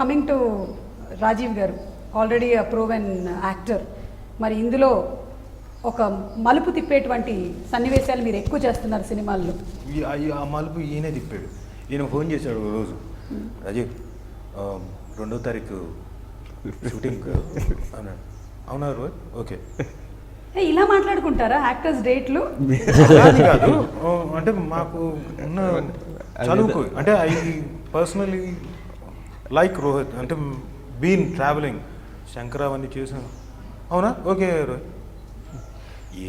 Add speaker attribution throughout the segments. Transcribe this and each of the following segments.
Speaker 1: Coming to Rajiv గారు, already proven actor, మరి ఇందులో ఒక మలుపు తిప్పేటువంటి సన్నివేశాలు మీరు ఎక్కువ చేస్తున్నారు సినిమాల్లో.
Speaker 2: ఆ మలుపు ఈయనే తిప్పాడు. ఈయన ఫోన్ చేశాడు ఒక రోజు, రాజీవ్ 2వ తారీఖు షూటింగ్ అన్నాడు. అవునా రోజ్, ఓకే.
Speaker 1: ఇలా మాట్లాడుకుంటారా యాక్టర్స్ డేట్లు?
Speaker 2: కాదు, అంటే మాకు ఉన్న చదువుకు అంటే ఐ పర్సనలీ లైక్ రోహిత్, అంటే బీన్ ట్రావెలింగ్ శంకర్ అవన్నీ చేసాను. అవునా, ఓకే రోహిత్.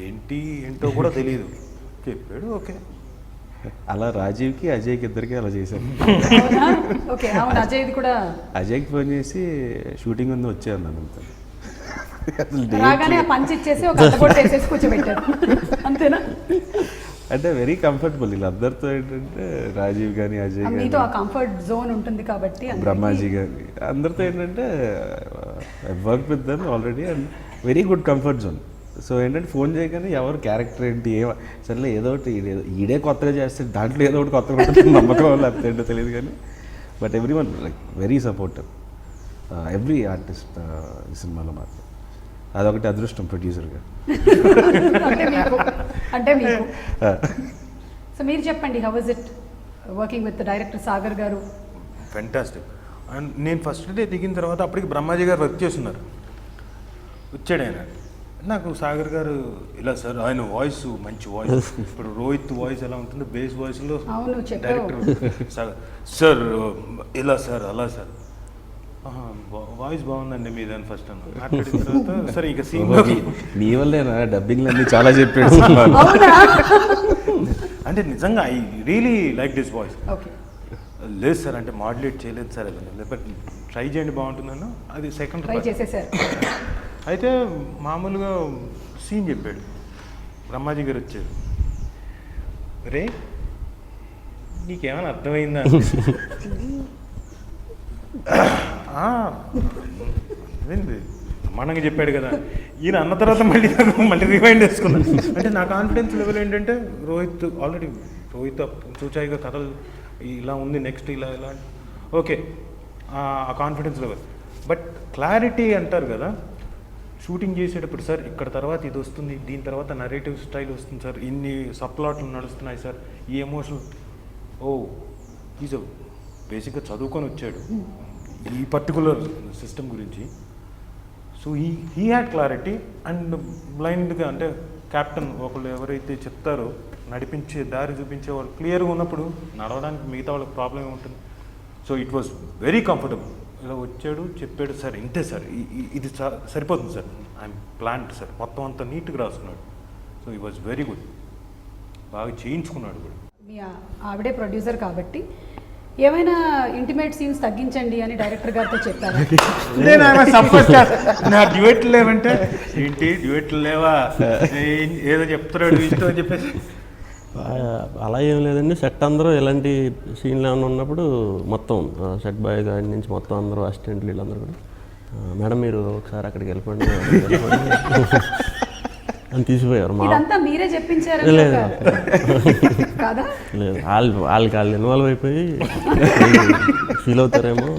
Speaker 2: ఏంటో కూడా తెలియదు, చెప్పాడు ఓకే.
Speaker 3: అలా రాజీవ్కి అజయ్కి ఇద్దరికి అలా చేశాను.
Speaker 1: ఓకే, అవును, అజయ్ది కూడా.
Speaker 3: అజయ్కి ఫోన్ చేసి షూటింగ్ ఉంది వచ్చే అన్నాను అంత.
Speaker 1: రాగానే పంచి ఇచ్చేసి ఒక అద్దగొట్టు వేసేసి కూర్చోబెట్టారు, అంతేనా?
Speaker 3: అంటే వెరీ కంఫర్టబుల్ వీళ్ళందరితో. ఏంటంటే రాజీవ్ కానీ అజయ్ కానీ
Speaker 1: మీతో ఆ కంఫర్ట్ జోన్ ఉంటుంది కాబట్టి,
Speaker 3: బ్రహ్మాజీ కానీ అందరితో ఏంటంటే work with them already and very good comfort zone. So ఏంటంటే ఫోన్ చేయగానే ఎవరు క్యారెక్టర్ ఏంటి సర్లే ఏదో ఒకటి ఈడే కొత్తగా చేస్తే దాంట్లో ఏదో ఒకటి కొత్తగా ఉంటుంది నమ్మకం లేకపోతే ఏంటో తెలియదు కానీ but every one like very supportive, every artist ఈ సినిమాలో మాత్రం. అదొకటి అదృష్టం ప్రొడ్యూసర్గా.
Speaker 1: అంటే మీకు సో మీరు చెప్పండి, how was it working with director Sagar గారు?
Speaker 2: ఫెంటాస్టిక్. అండ్ నేను ఫస్ట్ డే దిగిన తర్వాత అప్పటికి బ్రహ్మాజీ గారు వర్క్ చేస్తున్నారు. వచ్చాడు ఆయన, నాకు సాగర్ గారు ఇలా సార్ ఆయన వాయిస్ మంచి వాయిస్, ఇప్పుడు రోహిత్ వాయిస్ ఎలా ఉంటుందో బేస్ వాయిస్లో డైరెక్టర్ సార్ ఇలా సార్ అలా సార్ వాయిస్ బాగుందండి మీదని ఫస్ట్ అన్న మాట్లాడిన తర్వాత సరే ఇక సీన్
Speaker 3: నీ వల్లేనా డబ్బింగ్లు అన్నీ చాలా చెప్పాడు.
Speaker 2: అంటే నిజంగా I really like this voice. లేదు సార్ అంటే మాడ్యులేట్ చేయలేదు సార్ అది, బట్ ట్రై చేయండి బాగుంటుందన్న. అది సెకండ్
Speaker 1: ట్రై చేసేసారు.
Speaker 2: అయితే మామూలుగా సీన్ చెప్పాడు, బ్రహ్మాజీ గారు వచ్చారు, రే నీకేమైనా అర్థమైందా? అదేంటి బ్రహ్మాండంగా చెప్పాడు కదా. ఈయన అన్న తర్వాత మళ్ళీ రిమైండ్ చేసుకున్నాను. అంటే నా కాన్ఫిడెన్స్ లెవెల్ ఏంటంటే రోహిత్ ఆల్రెడీ చూచాయిగా కథలు ఇలా ఉంది, నెక్స్ట్ ఇలా ఇలా ఓకే ఆ కాన్ఫిడెన్స్ లెవెల్. బట్ క్లారిటీ అంటారు కదా, షూటింగ్ చేసేటప్పుడు సార్ ఇక్కడ తర్వాత ఇది వస్తుంది, దీని తర్వాత నరేటివ్ స్టైల్ వస్తుంది సార్, ఇన్ని సబ్ప్లాట్లు నడుస్తున్నాయి సార్, ఈ ఎమోషనల్ ఈజ్ బేసిక్గా చదువుకొని వచ్చాడు ఈ పర్టికులర్ సిస్టమ్ గురించి. So he had clarity and బ్లైండ్గా అంటే క్యాప్టెన్ ఒకళ్ళు ఎవరైతే చెప్తారో నడిపించే దారి చూపించే వాళ్ళు క్లియర్గా ఉన్నప్పుడు నడవడానికి మిగతా వాళ్ళకి ప్రాబ్లం ఏముంటుంది. So it was very comfortable. ఇలా వచ్చాడు చెప్పాడు, సార్ ఇంతే సార్ ఇది సరిపోతుంది సార్, ఐఎమ్ ప్లాంట్ సార్, మొత్తం అంతా నీట్గా రాసుకున్నాడు. సో ఈ వాజ్ వెరీ గుడ్, బాగా చేయించుకున్నాడు కూడా.
Speaker 1: మీ ఆవిడే ప్రొడ్యూసర్ కాబట్టి ఏమైనా ఇంటిమేట్ సీన్స్ తగ్గించండి అని డైరెక్టర్ గారితో చెప్పారు.
Speaker 2: నా డ్యూయెట్లు లేవంటే ఏంటి డ్యూయెట్లు లేవా ఏదో చెప్తున్నాడు ఇష్టం అని చెప్పేసి.
Speaker 4: అలా ఏం లేదండి, సెట్ అందరూ ఎలాంటి సీన్లు ఏమైనా ఉన్నప్పుడు మొత్తం సెట్ బాయ్ గారి నుంచి మొత్తం అందరూ అసిస్టెంట్లు వీళ్ళందరూ కూడా మేడం మీరు ఒకసారి అక్కడికి వెళ్ళిపోండి అని తీసిపోయారు.
Speaker 1: మీరే చెప్పించారు?
Speaker 4: లేదు లేదు, వాళ్ళకి ఇన్వాల్వ్ అయిపోయి ఫీల్ అవుతారేమో.